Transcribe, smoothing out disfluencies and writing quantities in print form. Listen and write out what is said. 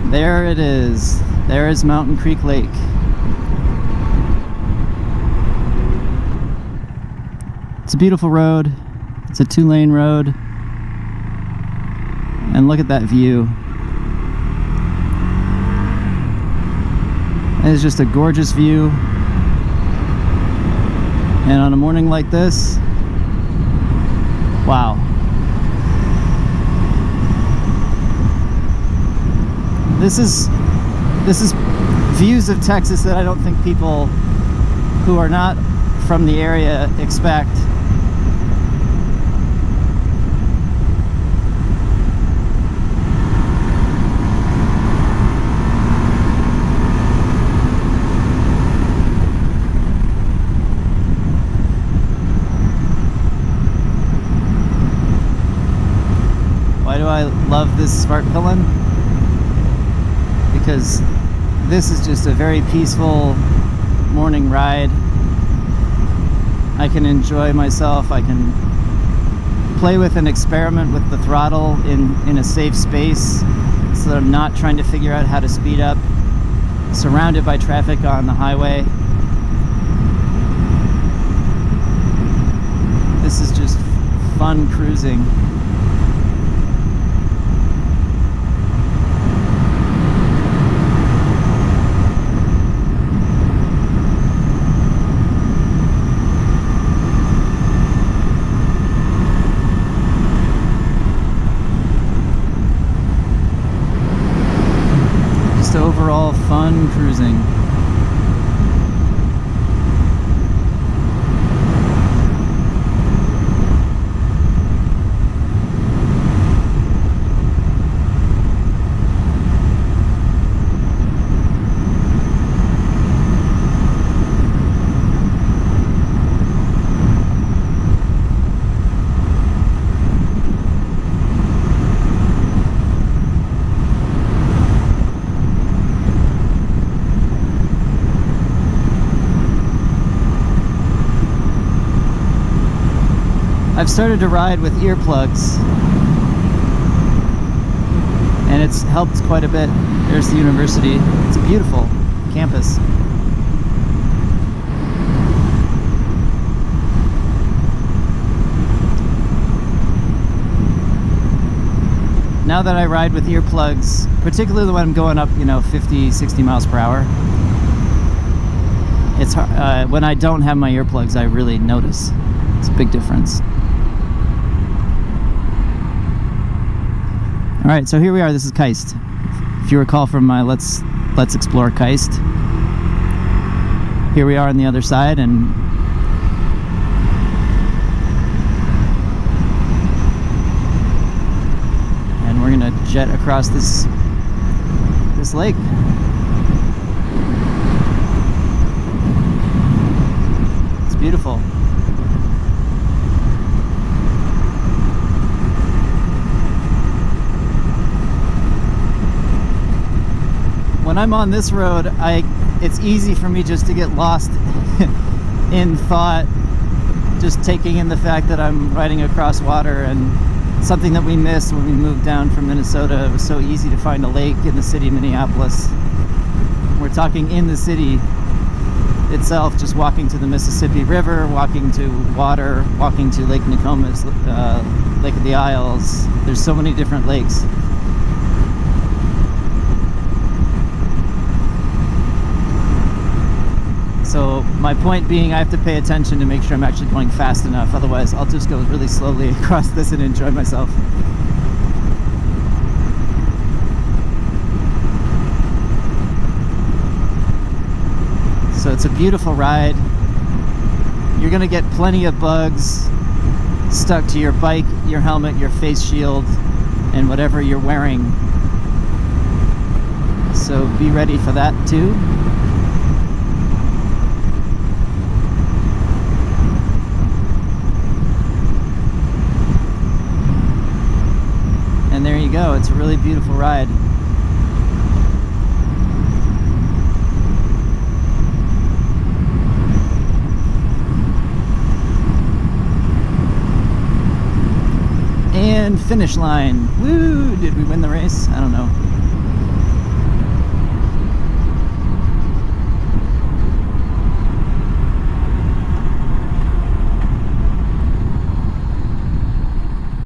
There it is. There is Mountain Creek Lake. It's a beautiful road. It's a 2-lane road. And look at that view. It is just a gorgeous view. And on a morning like this, wow. This is views of Texas that I don't think people who are not from the area expect. Why do I love this Svartpilen? Because this is just a very peaceful morning ride. I can enjoy myself. I can play with and experiment with the throttle in a safe space so that I'm not trying to figure out how to speed up, surrounded by traffic on the highway. This is just fun cruising. Overall fun cruising. I've started to ride with earplugs, and it's helped quite a bit. There's the university. It's a beautiful campus. Now that I ride with earplugs, particularly when I'm going up, 50, 60 miles per hour, it's hard, when I don't have my earplugs, I really notice. It's a big difference. All right, so here we are. This is Kiest. If you recall from my Let's Explore Kiest, here we are on the other side, and we're gonna jet across this lake. It's beautiful. When I'm on this road, it's easy for me just to get lost in thought, just taking in the fact that I'm riding across water, and something that we missed when we moved down from Minnesota. It was so easy to find a lake in the city of Minneapolis. We're talking in the city itself, just walking to the Mississippi River, walking to water, walking to Lake Nokomis, Lake of the Isles. There's so many different lakes. So my point being, I have to pay attention to make sure I'm actually going fast enough. Otherwise, I'll just go really slowly across this and enjoy myself. So it's a beautiful ride. You're gonna get plenty of bugs stuck to your bike, your helmet, your face shield, and whatever you're wearing. So be ready for that too. And there you go. It's a really beautiful ride. And finish line. Woo! Did we win the race? I don't know.